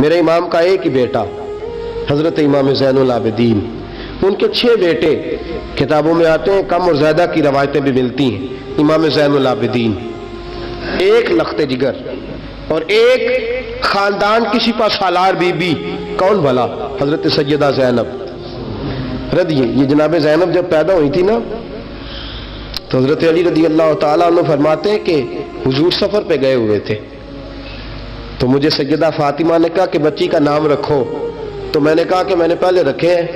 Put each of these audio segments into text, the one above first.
میرے امام کا ایک ہی بیٹا حضرت امام زین العابدین، ان کے 6 بیٹے کتابوں میں آتے ہیں، کم اور زیادہ کی روایتیں بھی ملتی ہیں۔ امام زین العابدین ایک لخت جگر اور ایک خاندان کی سپہ سالار بی بی، کون بھلا؟ حضرت سیدہ زینب یہ جناب زینب جب پیدا ہوئی تھی نا تو حضرت علی رضی اللہ تعالیٰ عنہ فرماتے ہیں کہ حضور سفر پہ گئے ہوئے تھے، تو مجھے سیدہ فاطمہ نے کہا کہ بچی کا نام رکھو، تو میں نے کہا کہ میں نے پہلے رکھے ہیں۔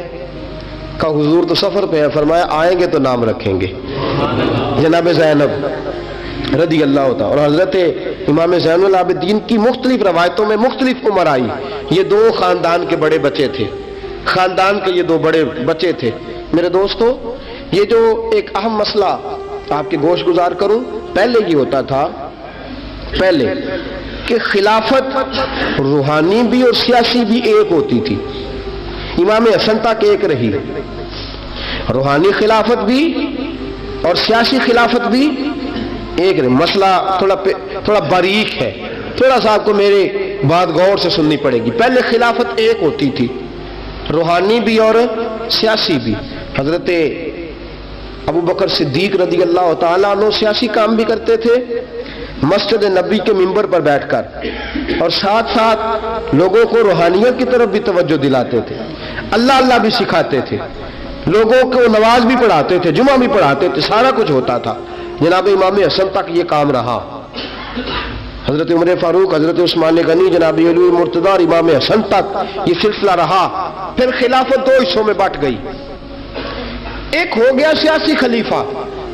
کہا حضور تو سفر پہ ہے، فرمایا آئیں گے تو نام رکھیں گے۔ جناب زینب رضی اللہ تعالیٰ، اور حضرت امام زین العابدین کی مختلف روایتوں میں مختلف عمر آئی۔ یہ 2 خاندان کے بڑے بچے تھے، خاندان کے یہ 2 بڑے بچے تھے۔ میرے دوستو، یہ جو ایک اہم مسئلہ آپ کے گوش گزار کروں، پہلے یہ ہوتا تھا پہلے کہ خلافت روحانی بھی اور سیاسی بھی ایک ہوتی تھی۔ امام حسن تک ایک رہی، روحانی خلافت بھی اور سیاسی خلافت بھی ایک رہی۔ مسئلہ تھوڑا باریک ہے، تھوڑا سا آپ کو میرے بات غور سے سننی پڑے گی۔ پہلے خلافت ایک ہوتی تھی، روحانی بھی اور سیاسی بھی۔ حضرت ابو بکر صدیق رضی اللہ تعالیٰ عنہ سیاسی کام بھی کرتے تھے مسجد نبی کے منبر پر بیٹھ کر، اور ساتھ ساتھ لوگوں کو روحانیت کی طرف بھی توجہ دلاتے تھے، اللہ اللہ بھی سکھاتے تھے، لوگوں کو نماز بھی پڑھاتے تھے، جمعہ بھی پڑھاتے تھے، سارا کچھ ہوتا تھا۔ جناب امام حسن تک یہ کام رہا، حضرت عمر فاروق، حضرت عثمان غنی، جناب علی مرتضیٰ اور امام حسن تک یہ سلسلہ رہا۔ پھر خلافت 2 حصوں میں بٹ گئی، ایک ہو گیا سیاسی خلیفہ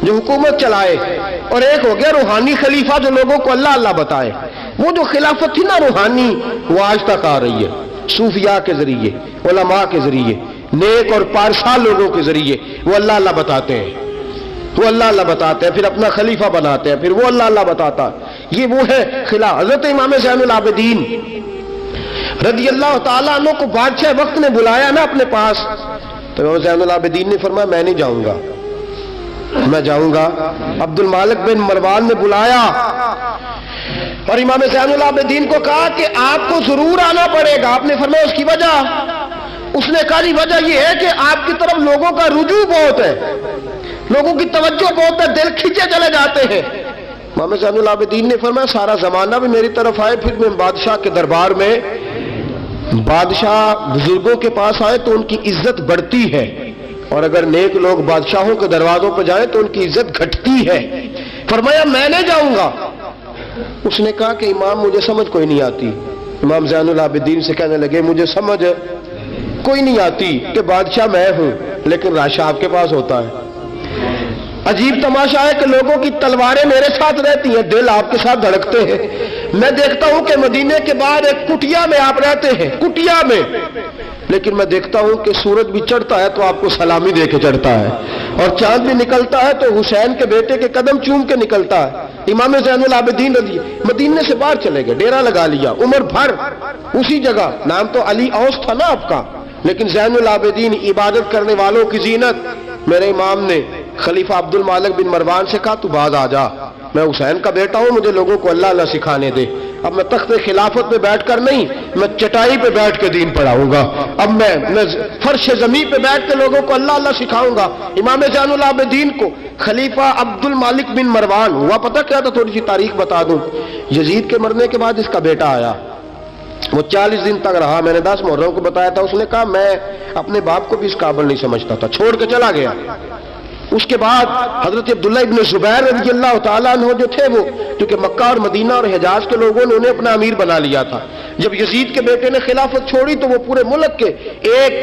جو حکومت چلائے، اور ایک ہو گیا روحانی خلیفہ جو لوگوں کو اللہ اللہ بتائے۔ وہ جو خلافت تھی نا روحانی، وہ آج تک آ رہی ہے، صوفیاء کے ذریعے، علماء کے ذریعے، نیک اور پارسا لوگوں کے ذریعے وہ اللہ اللہ بتاتے ہیں، وہ اللہ اللہ بتاتے ہیں، پھر اپنا خلیفہ بناتے ہیں، پھر وہ اللہ اللہ بتاتا ہے۔ یہ وہ ہے خلا۔ حضرت امام زین العابدین رضی اللہ تعالیٰ عنہ کو بادشاہ وقت نے بلایا نا اپنے پاس، تو امام زین العابدین نے فرمایا میں نہیں جاؤں گا، میں جاؤں گا۔ عبد المالک بن مروان نے بلایا اور امام زین العابدین کو کہا کہ آپ کو ضرور آنا پڑے گا۔ آپ نے فرمایا اس کی وجہ؟ اس نے کہا جی وجہ یہ ہے کہ آپ کی طرف لوگوں کا رجوع بہت ہے، لوگوں کی توجہ بہت ہے، دل کھینچے چلے جاتے ہیں۔ امام زین العابدین نے فرمایا سارا زمانہ بھی میری طرف آئے، پھر میں بادشاہ کے دربار میں، بادشاہ بزرگوں کے پاس آئے تو ان کی عزت بڑھتی ہے، اور اگر نیک لوگ بادشاہوں کے دروازوں پہ جائیں تو ان کی عزت گھٹتی ہے۔ فرمایا میں نہیں جاؤں گا۔ اس نے کہا کہ امام مجھے سمجھ کوئی نہیں آتی۔ امام زین العابدین سے کہنے لگے مجھے سمجھ کوئی نہیں آتی کہ بادشاہ میں ہوں لیکن راشا آپ کے پاس ہوتا ہے۔ عجیب تماشا ہے کہ لوگوں کی تلواریں میرے ساتھ رہتی ہیں، دل آپ کے ساتھ دھڑکتے ہیں۔ میں دیکھتا ہوں کہ مدینے کے بعد ایک کٹیا میں آپ رہتے ہیں، کٹیا میں، لیکن میں دیکھتا ہوں کہ سورج بھی چڑھتا ہے تو آپ کو سلامی دے کے چڑھتا ہے، اور چاند بھی نکلتا ہے تو حسین کے بیٹے کے قدم چوم کے نکلتا ہے۔ امام زین العابدین رضی مدینے سے باہر چلے گئے، ڈیرا لگا لیا، عمر بھر اسی جگہ، نام تو علی اوس تھا نا آپ کا، لیکن زین العابدین عبادت کرنے والوں کی زینت۔ میرے امام نے خلیفہ عبد المالک بن مروان سے کہا تو باز آ جا، میں حسین کا بیٹا ہوں، مجھے لوگوں کو اللہ اللہ سکھانے دے۔ اب میں تخت خلافت پہ بیٹھ کر نہیں، میں چٹائی پہ بیٹھ کے دین پڑھاؤں گا، اب میں فرش زمین پہ بیٹھ کے لوگوں کو اللہ اللہ سکھاؤں گا۔ امام زین العابدین کو خلیفہ عبد المالک بن مروان ہوا پتہ کیا تھا؟ تھوڑی سی تاریخ بتا دوں۔ یزید کے مرنے کے بعد اس کا بیٹا آیا، وہ 40 دن تک رہا، میں نے 10 محرم کو بتایا تھا۔ اس نے کہا میں اپنے باپ کو بھی اس قابل نہیں سمجھتا تھا، چھوڑ کے چلا گیا۔ اس کے بعد حضرت عبداللہ ابن زبیر رضی اللہ تعالیٰ عنہ جو تھے، وہ کیونکہ مکہ اور مدینہ اور حجاز کے لوگوں نے انہیں اپنا امیر بنا لیا تھا، جب یزید کے بیٹے نے خلافت چھوڑی تو وہ پورے ملک کے ایک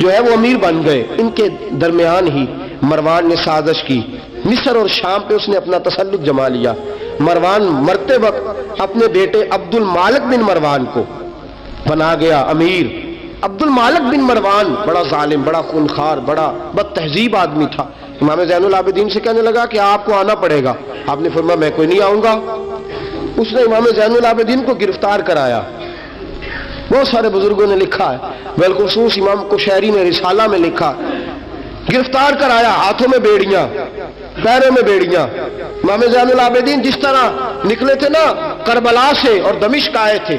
جو ہے وہ امیر بن گئے۔ ان کے درمیان ہی مروان نے سازش کی، مصر اور شام پہ اس نے اپنا تسلط جما لیا۔ مروان مرتے وقت اپنے بیٹے عبد المالک بن مروان کو بنا گیا امیر۔ عبد المالک بن مروان بڑا ظالم، بڑا خونخوار، بڑا بد تہذیب آدمی تھا۔ امام زین العابدین سے کہنے لگا کہ آپ کو آنا پڑے گا۔ آپ نے فرمایا میں کوئی نہیں آؤں گا۔ اس نے امام زین العابدین کو گرفتار کرایا۔ بہت سارے بزرگوں نے لکھا ہے، بالخصوص امام کشیری نے رسالہ میں لکھا، گرفتار کرایا، ہاتھوں میں بیڑیاں، پیروں میں بیڑیاں۔ امام زین العابدین جس طرح نکلے تھے نا کربلا سے اور دمشق آئے تھے،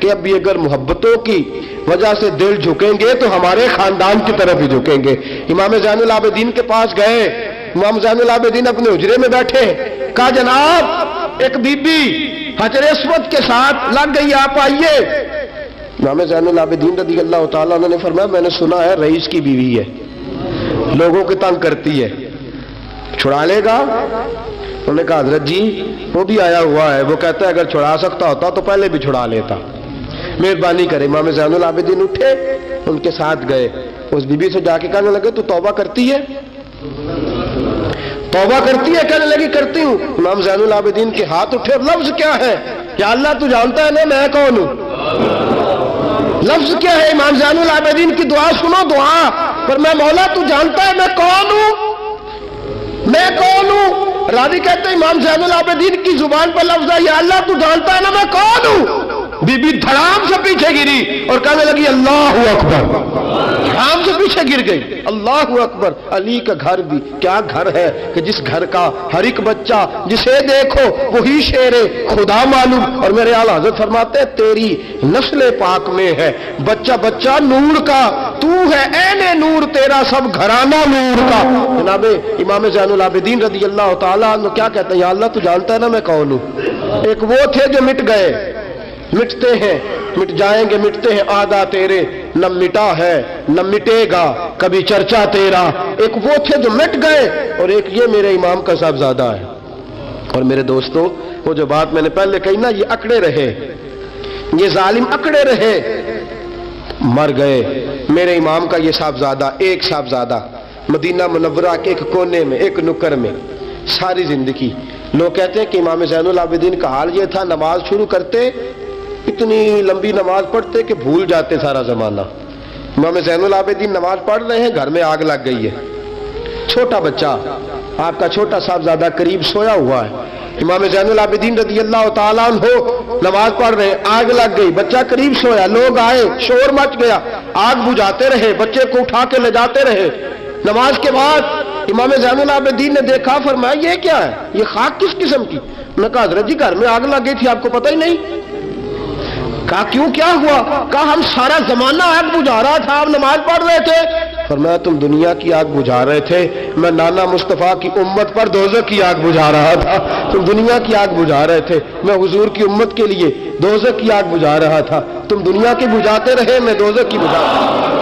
کہ اب بھی اگر محبتوں کی وجہ سے دل جھکیں گے تو ہمارے خاندان کی طرف ہی جھکیں گے۔ امام زین العابدین کے پاس گئے، امام زین العابدین اپنے حجرے میں بیٹھے، کہا جناب ایک بی بی حجر اسود کے ساتھ لگ گئی، آپ آئیے۔ امام زین العابدین رضی اللہ تعالیٰ عنہ نے فرمایا میں نے سنا ہے رئیس کی بیوی ہے، لوگوں کو تنگ کرتی ہے، چھڑا لے گا؟ انہوں نے کہا حضرت جی وہ بھی آیا ہوا ہے، وہ کہتا ہے اگر چھڑا سکتا ہوتا تو پہلے بھی چھڑا لیتا، مہربانی کرے۔ امام زین العابدین اٹھے، ان کے ساتھ گئے، اس بی بی سے جا کے کہنے لگے تو توبہ کرتی ہے؟ توبہ کرتی ہے؟ کہنے لگی کرتی ہوں۔ امام زین العابدین کے ہاتھ اٹھے، لفظ کیا ہے؟ یا اللہ تو جانتا ہے نا میں کون ہوں؟ لفظ کیا ہے؟ امام زین العابدین کی دعا سنو، دعا پر میں مولا تو جانتا ہے میں کون ہوں، میں کون ہوں؟ راوی کہتے ہیں امام زین العابدین کی زبان پر لفظ ہے یا اللہ تو جانتا ہے نا میں کون ہوں۔ بی بی دھڑام سے پیچھے گری اور کہنے لگی اللہ اکبر، دھڑام سے پیچھے گر گئی، اللہ اکبر۔ علی کا گھر بھی کیا گھر ہے کہ جس گھر کا ہر ایک بچہ جسے دیکھو وہی شیر خدا معلوم۔ اور میرے اعلیٰ حضرت فرماتے ہیں تیری نسل پاک میں ہے بچہ بچہ نور کا، تو ہے عین نور، تیرا سب گھرانہ نور کا۔ جناب امام زین العابدین رضی اللہ تعالیٰ عنہ کیا کہتے ہیں؟ یا اللہ تو جانتا ہے نا میں کون ہوں۔ ایک وہ تھے جو مٹ گئے، مٹتے ہیں، مٹ جائیں گے، مٹتے ہیں آدھا تیرے، نہ مٹا ہے نہ مٹے گا کبھی چرچا تیرا۔ ایک وہ تھے جو مٹ گئے اور ایک یہ میرے امام کا صاحبزادہ ہے۔ اور میرے دوستو وہ جو بات میں نے پہلے کہی نا، یہ اکڑے رہے، یہ ظالم اکڑے رہے، مر گئے۔ میرے امام کا یہ صاحبزادہ، ایک صاحبزادہ مدینہ منورہ کے ایک کونے میں، ایک نکر میں ساری زندگی۔ لوگ کہتے ہیں کہ امام زین العابدین کا حال یہ تھا نماز شروع کرتے اتنی لمبی نماز پڑھتے کہ بھول جاتے سارا زمانہ۔ امام زین العابدین نماز پڑھ رہے ہیں، گھر میں آگ لگ گئی ہے، چھوٹا بچہ آپ کا چھوٹا صاحبزادہ قریب سویا ہوا ہے۔ امام زین العابدین رضی اللہ تعالیٰ عنہ نماز پڑھ رہے ہیں، آگ لگ گئی، بچہ قریب سویا، لوگ آئے، شور مچ گیا، آگ بجھاتے رہے، بچے کو اٹھا کے لے جاتے رہے۔ نماز کے بعد امام زین العابدین نے دیکھا، فرمایا یہ کیا ہے، یہ خاک کس قسم کی؟ انہوں نے کہا حضرت جی گھر میں آگ لگ گئی تھی، آپ کو پتہ ہی نہیں؟ کہا کیوں کیا ہوا؟ کہا ہم سارا زمانہ آگ بجھا رہا تھا، آپ نماز پڑھ رہے تھے۔ فرمایا تم دنیا کی آگ بجھا رہے تھے، میں نانا مصطفیٰ کی امت پر دوزخ کی آگ بجھا رہا تھا۔ تم دنیا کی آگ بجھا رہے تھے، میں حضور کی امت کے لیے دوزخ کی آگ بجھا رہا تھا۔ تم دنیا کی بجھاتے رہے، میں دوزخ کی بجھا رہا تھا۔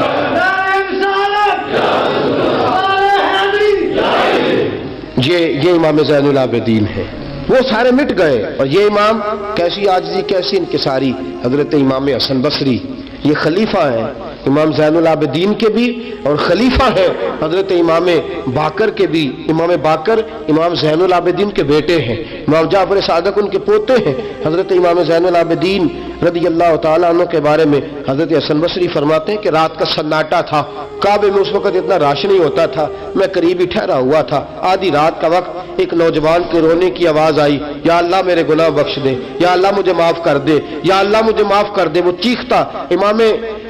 یہ امام زین العابدین ہے، وہ سارے مٹ گئے۔ اور یہ امام کیسی عاجزی، کیسی انکساری، حضرت امام حسن بصری، یہ خلیفہ ہیں امام زین العابدین کے بھی اور خلیفہ ہیں حضرت امام باقر کے بھی۔ امام باقر امام زین العابدین کے بیٹے ہیں، امام جعفر صادق ان کے پوتے ہیں۔ حضرت امام زین العابدین رضی اللہ تعالیٰ عنہ کے بارے میں حضرت حسن بصری فرماتے ہیں کہ رات کا سناٹا تھا، کعبے میں اس وقت اتنا رش نہیں ہوتا تھا، میں قریب ہی ٹھہرا ہوا تھا، آدھی رات کا وقت ایک نوجوان کے رونے کی آواز آئی، یا اللہ میرے گناہ بخش دے، یا اللہ مجھے معاف کر دے، یا اللہ مجھے معاف کر دے۔ وہ چیختا۔ امام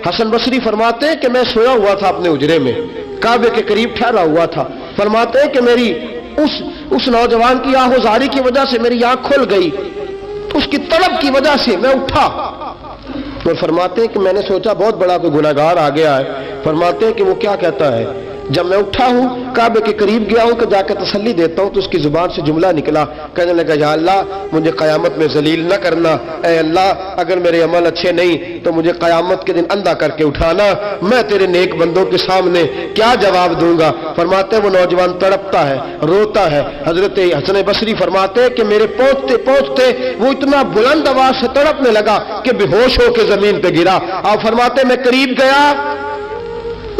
حسن بصری فرماتے ہیں کہ میں سویا ہوا تھا اپنے حجرے میں، کعبے کے قریب ٹھہرا ہوا تھا۔ فرماتے ہیں کہ میری اس نوجوان کی آہوزاری کی وجہ سے میری آنکھ کھل گئی، اس کی طلب کی وجہ سے میں اٹھا۔ اور فرماتے ہیں کہ میں نے سوچا بہت بڑا کوئی گناہگار آ گیا ہے۔ فرماتے ہیں کہ وہ کیا کہتا ہے، جب میں اٹھا ہوں کعبے کے قریب گیا ہوں کہ جا کے تسلی دیتا ہوں تو اس کی زبان سے جملہ نکلا، کہنے لگا یا اللہ مجھے قیامت میں ذلیل نہ کرنا، اے اللہ اگر میرے عمل اچھے نہیں تو مجھے قیامت کے دن اندھا کر کے اٹھانا، میں تیرے نیک بندوں کے سامنے کیا جواب دوں گا۔ فرماتے ہیں وہ نوجوان تڑپتا ہے، روتا ہے۔ حضرت حسن بصری فرماتے ہیں کہ میرے پہنچتے پہنچتے وہ اتنا بلند آواز سے تڑپنے لگا کہ بے ہوش ہو کے زمین پہ گرا۔ آپ فرماتے ہیں میں قریب گیا،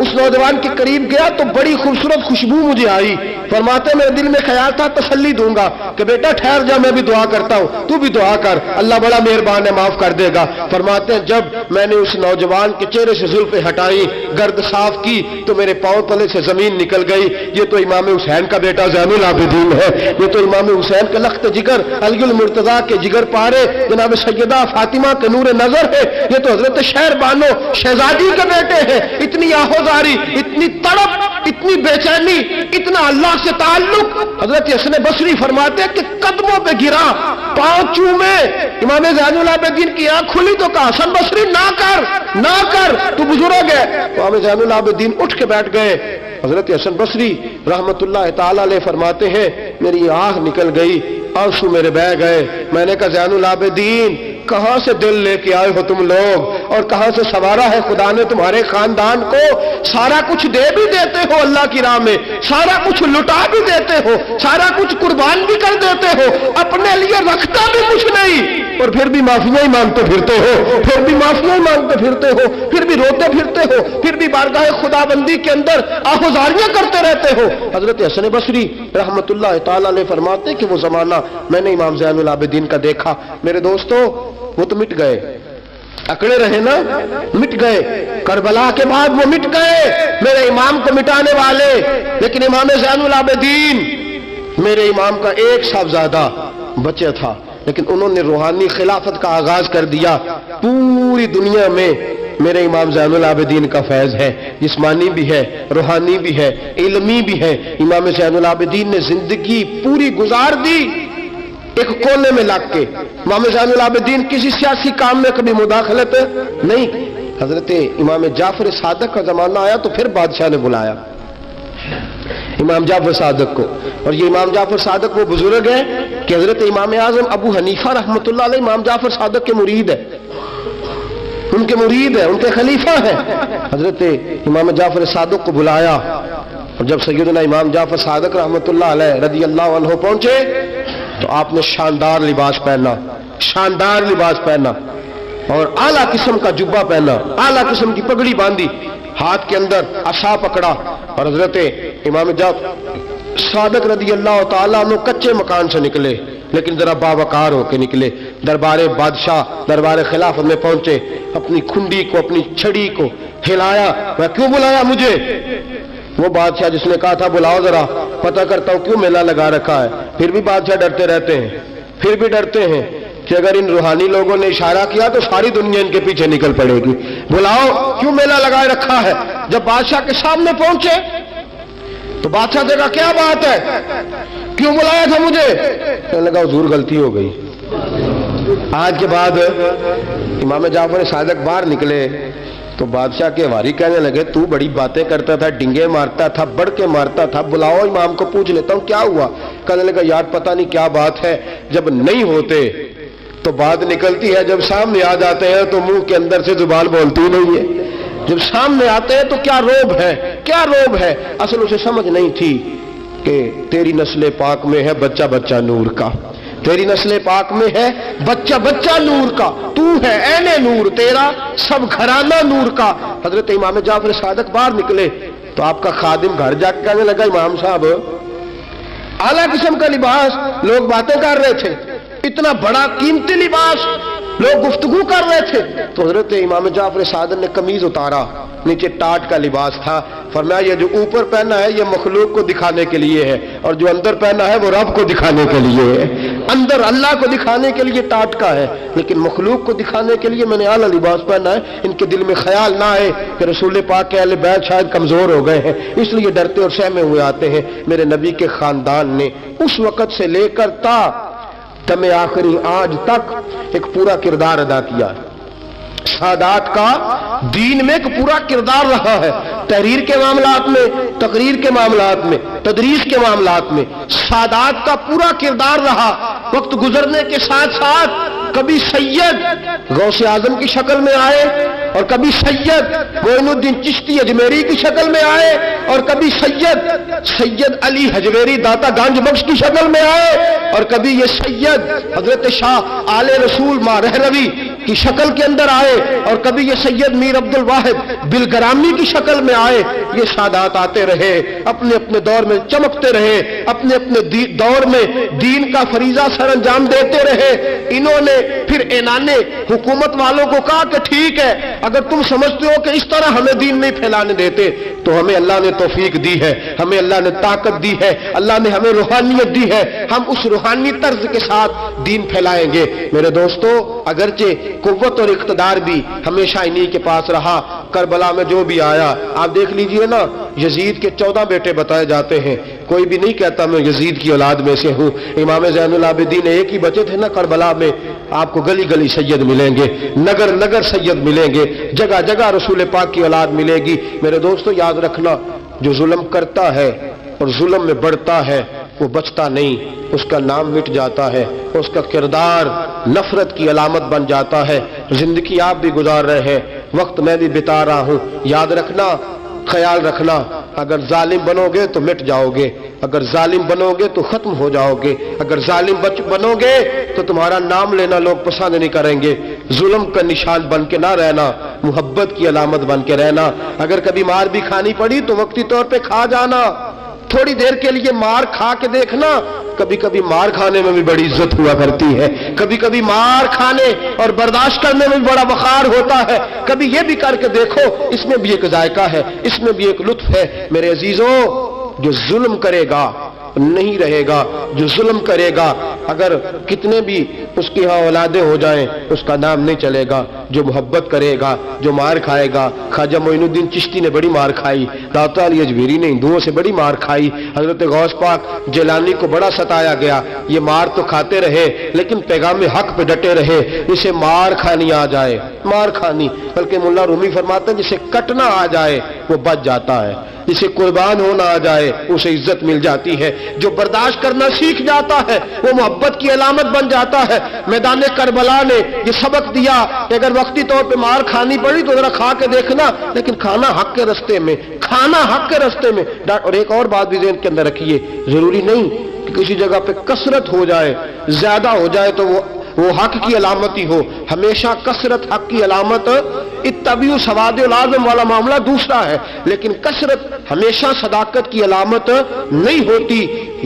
اس نوجوان کے قریب گیا تو بڑی خوبصورت خوشبو مجھے آئی۔ فرماتے میرے دل میں خیال تھا تسلی دوں گا کہ بیٹا ٹھہر جا، میں بھی دعا کرتا ہوں، تو بھی دعا کر، اللہ بڑا مہربان ہے معاف کر دے گا۔ فرماتے ہیں جب میں نے اس نوجوان کے چہرے سے زلفیں ہٹائی، گرد صاف کی تو میرے پاؤں تلے سے زمین نکل گئی۔ یہ تو امام حسین کا بیٹا زین العابدین ہے، یہ تو امام حسین کا لخت جگر، علی المرتضیٰ کے جگر پارے جناب سیدہ فاطمہ کے نور نظر ہے، یہ تو حضرت شہر بانو شہزادی کے بیٹے ہیں۔ اتنی آہوزاری، اتنی تڑپ، اتنی بے چینی، اتنا اللہ سے تعلق۔ حضرت حسن بصری فرماتے کہ قدموں پہ گرا، پاؤں چومے، امام زین العابدین کی آنکھ کھلی تو کہا حسن بصری نہ کر تو بزرگ ہے۔ امام زین العابدین اٹھ کے بیٹھ گئے۔ حضرت حسن بصری رحمت اللہ تعالی علیہ فرماتے ہیں میری آنکھ نکل گئی، آنسو میرے بہہ گئے۔ میں نے کہا زین العابدین کہاں سے دل لے کے آئے ہو تم لوگ، اور کہاں سے سنوارا ہے خدا نے تمہارے خاندان کو؟ سارا کچھ دے بھی دیتے ہو اللہ کی راہ میں، سارا کچھ لٹا بھی دیتے ہو، سارا کچھ قربان بھی کر دیتے ہو، اپنے لیے رکھتا بھی کچھ نہیں، اور پھر بھی معافیاں ہی مانگتے پھرتے ہو، پھر بھی روتے پھرتے ہو، پھر بھی بارگاہ خدا بندی کے اندر آہوزاریاں کرتے رہتے ہو۔ حضرت حسن بصری رحمت اللہ تعالی علیہ فرماتے کہ وہ زمانہ میں نے امام زین العابدین کا دیکھا۔ میرے دوستو وہ تو مٹ گئے، اکڑے رہے نا، مٹ گئے، کربلا کے بعد وہ مٹ گئے میرے امام کو مٹانے والے، لیکن امام زین العابدین میرے امام کا ایک صاحبزادہ بچہ تھا، لیکن انہوں نے روحانی خلافت کا آغاز کر دیا۔ پوری دنیا میں میرے امام زین العابدین کا فیض ہے، جسمانی بھی ہے، روحانی بھی ہے، علمی بھی ہے۔ امام زین العابدین نے زندگی پوری گزار دی ایک کونے میں لگ کے۔ امام زین العابدین کسی سیاسی کام میں کبھی مداخلت نہیں۔ حضرت امام جعفر صادق کا زمانہ آیا تو پھر بادشاہ نے بلایا امام جعفر صادق کو، اور یہ امام جعفر صادق وہ بزرگ ہیں کہ حضرت امام اعظم ابو حنیفہ رحمۃ اللہ علیہ امام جعفر صادق کے مرید ہے، ان کے مرید ہے، ان کے خلیفہ ہیں۔ حضرت امام جعفر صادق کو بلایا، اور جب سیدنا امام جعفر صادق رحمۃ اللہ علیہ رضی اللہ عنہ پہنچے تو آپ نے شاندار لباس پہنا اور اعلیٰ قسم کا جبہ پہنا، اعلیٰ قسم کی پگڑی باندھی، ہاتھ کے اندر عصا پکڑا، اور حضرت امام جعفر صادق رضی اللہ تعالیٰ عنہ کچے مکان سے نکلے، لیکن ذرا باوقار ہو کے نکلے، دربار بادشاہ، دربار خلافت میں پہنچے، اپنی کھنڈی کو، اپنی چھڑی کو ہلایا۔ میں کیوں بلایا مجھے؟ وہ بادشاہ جس نے کہا تھا بلاؤ ذرا پتہ کرتا ہوں کیوں میلہ لگا رکھا ہے۔ پھر بھی بادشاہ ڈرتے رہتے ہیں، پھر بھی ڈرتے ہیں کہ اگر ان روحانی لوگوں نے اشارہ کیا تو ساری دنیا ان کے پیچھے نکل پڑے گی، بلاؤ کیوں میلہ لگائے رکھا ہے۔ جب بادشاہ کے سامنے پہنچے تو بادشاہ دیکھا کیا بات ہے، کیوں بلایا تھا مجھے؟ کہنے لگا حضور غلطی ہو گئی۔ آج کے بعد امام جعفر صادق باہر نکلے تو بادشاہ کے واری کہنے لگے تو بڑی باتیں کرتا تھا، ڈنگے مارتا تھا، بڑھ کے مارتا تھا، بلاؤ امام کو پوچھ لیتا ہوں کیا ہوا۔ کہنے لگا یار پتہ نہیں کیا بات ہے، جب نہیں ہوتے تو بات نکلتی ہے، جب سامنے آ جاتے ہیں تو منہ کے اندر سے زبان بولتی نہیں ہے، جب سامنے آتے ہیں تو کیا روب ہے۔ اصل اسے سمجھ نہیں تھی کہ تیری نسل پاک میں ہے بچہ بچہ نور کا، تیری نسل پاک میں ہے بچہ بچہ نور کا، تو ہے عین نور، تیرا سب گھرانہ نور کا۔ حضرت امام جعفر صادق باہر نکلے تو آپ کا خادم گھر جا کے کہنے لگا امام صاحب اعلیٰ قسم کا لباس، لوگ باتیں کر رہے تھے، اتنا بڑا قیمتی لباس، لوگ گفتگو کر رہے تھے۔ تو حضرت امام جعفر صادق نے قمیض اتارا، نیچے ٹاٹ کا لباس تھا، فرمایا یہ جو اوپر پہنا ہے یہ مخلوق کو دکھانے کے لیے ہے، اور جو اندر پہنا ہے وہ رب کو دکھانے کے لیے ہے۔ اندر اللہ کو دکھانے کے لیے ٹاٹ کا ہے، لیکن مخلوق کو دکھانے کے لیے میں نے اعلیٰ لباس پہنا ہے۔ ان کے دل میں خیال نہ آئے کہ رسول پاک کے اہل بیت شاید کمزور ہو گئے ہیں، اس لیے ڈرتے اور سہمے ہوئے آتے ہیں۔ میرے نبی کے خاندان نے اس وقت سے لے کر تا دم آخری آج تک ایک پورا کردار ادا کیا ہے۔ سادات کا دین میں ایک پورا کردار رہا ہے، تحریر کے معاملات میں، تقریر کے معاملات میں، تدریس کے معاملات میں سادات کا پورا کردار رہا۔ وقت گزرنے کے ساتھ ساتھ کبھی سید غوث اعظم کی شکل میں آئے، اور کبھی سید معین الدین چشتی اجمیری کی شکل میں آئے، اور کبھی سید علی حجویری داتا گنج بخش کی شکل میں آئے، اور کبھی یہ سید حضرت شاہ آل رسول ماں رہروی کی شکل کے اندر آئے، اور کبھی یہ سید میر عبد الواحد بلگرامی کی شکل میں آئے۔ یہ سادات آتے رہے، اپنے اپنے دور میں چمکتے رہے، اپنے اپنے دور میں دین کا فریضہ سر انجام دیتے رہے۔ انہوں نے پھر اعلان حکومت والوں کو کہا کہ ٹھیک ہے، اگر تم سمجھتے ہو کہ اس طرح ہمیں دین نہیں پھیلانے دیتے تو ہمیں اللہ نے توفیق دی ہے، ہمیں اللہ نے طاقت دی ہے، اللہ نے ہمیں روحانیت دی ہے، ہم اس روحانی طرز کے ساتھ دین پھیلائیں گے۔ میرے دوستو اگرچہ قوت اور اقتدار بھی ہمیشہ انہی کے پاس رہا، کربلا میں جو بھی آیا آپ دیکھ لیجئے نا, یزید کے 14 بیٹے بتائے جاتے ہیں, کوئی بھی نہیں کہتا میں یزید کی اولاد میں سے ہوں. امام زین العابدین ایک ہی بچے تھے نا کربلا میں. آپ کو گلی گلی سید ملیں گے, نگر نگر سید ملیں گے, جگہ جگہ رسول پاک کی اولاد ملے گی. میرے دوستو یاد رکھنا, جو ظلم کرتا ہے اور ظلم میں بڑھتا ہے وہ بچتا نہیں, اس کا نام مٹ جاتا ہے, اس کا کردار نفرت کی علامت بن جاتا ہے. زندگی آپ بھی گزار رہے ہیں, وقت میں بھی بتا رہا ہوں. یاد رکھنا, خیال رکھنا, اگر ظالم بنو گے تو مٹ جاؤ گے, اگر ظالم بنو گے تو ختم ہو جاؤ گے, اگر ظالم بنو گے تو تمہارا نام لینا لوگ پسند نہیں کریں گے. ظلم کا نشان بن کے نہ رہنا, محبت کی علامت بن کے رہنا. اگر کبھی مار بھی کھانی پڑی تو وقتی طور پہ کھا جانا, تھوڑی دیر کے لیے مار کھا کے دیکھنا. کبھی کبھی مار کھانے میں بھی بڑی عزت ہوا کرتی ہے, کبھی کبھی مار کھانے اور برداشت کرنے میں بھی بڑا وقار ہوتا ہے. کبھی یہ بھی کر کے دیکھو, اس میں بھی ایک ذائقہ ہے, اس میں بھی ایک لطف ہے. میرے عزیزوں, جو ظلم کرے گا نہیں رہے گا, جو ظلم کرے گا اگر کتنے بھی اس کی ہاں اولادیں ہو جائیں اس کا نام نہیں چلے گا. جو محبت کرے گا, جو مار کھائے گا, خواجہ معین الدین چشتی نے بڑی مار کھائی, داتا علی اجمیری نے ہندوؤں سے بڑی مار کھائی, حضرت غوث پاک جیلانی کو بڑا ستایا گیا. یہ مار تو کھاتے رہے لیکن پیغام حق پہ ڈٹے رہے. جسے مار کھانی آ جائے, مار کھانی, بلکہ مولا رومی فرماتے ہیں جسے کٹنا آ جائے وہ بچ جاتا ہے, جسے قربان ہونا آ جائے اسے عزت مل جاتی ہے. جو برداشت کرنا سیکھ جاتا ہے وہ محبت کی علامت بن جاتا ہے. میدان کربلا نے یہ سبق دیا کہ اگر وقتی طور پہ مار کھانی پڑی تو ذرا کھا کے دیکھنا, لیکن کھانا حق کے رستے میں, کھانا حق کے رستے میں. اور ایک اور بات بھی ذہن کے اندر رکھیے, ضروری نہیں کہ کسی جگہ پہ کثرت ہو جائے, زیادہ ہو جائے تو وہ حق کی علامت ہی ہو. ہمیشہ کثرت حق کی علامت, اتبعوا سواد العظم والا معاملہ دوسرا ہے, لیکن کثرت ہمیشہ صداقت کی علامت نہیں ہوتی.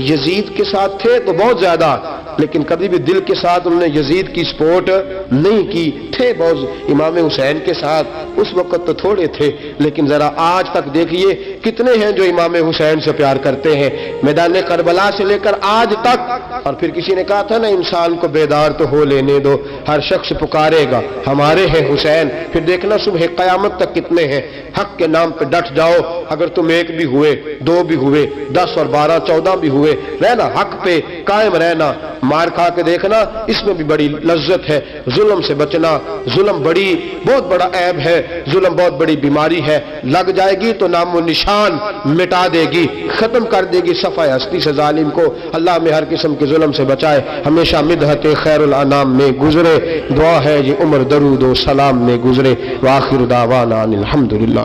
یزید کے ساتھ تھے تو بہت زیادہ, لیکن کبھی بھی دل کے ساتھ انہوں نے یزید کی سپورٹ نہیں کی. تھے بہت امام حسین کے ساتھ, اس وقت تو تھوڑے تھے, لیکن ذرا آج تک دیکھیے کتنے ہیں جو امام حسین سے پیار کرتے ہیں, میدان کربلا سے لے کر آج تک. اور پھر کسی نے کہا تھا نا, انسان کو بیدار تو ہو لینے دو, ہر شخص پکارے گا ہمارے ہیں حسین. پھر دیکھنا صبح قیامت تک کتنے ہیں. حق کے نام پہ ڈٹ جاؤ, اگر تم ایک بھی ہوئے, دو بھی ہوئے, 10 اور 12 14 بھی ہوئے, رہنا حق پہ قائم رہنا. مار کھا کے دیکھنا, اس میں بھی بڑی لذت ہے. ظلم سے بچنا, ظلم بہت بڑا عیب ہے, ظلم بہت بڑی بیماری ہے. لگ جائے گی تو نام و نشان مٹا دے گی, ختم کر دے گی صفحہ ہستی سے ظالم کو. اللہ میں ہر قسم کے ظلم سے بچائے, ہمیشہ مدحت خیر الانام میں گزرے. دعا ہے یہ عمر درود و سلام میں گزرے. وآخر دعوانا الحمدللہ.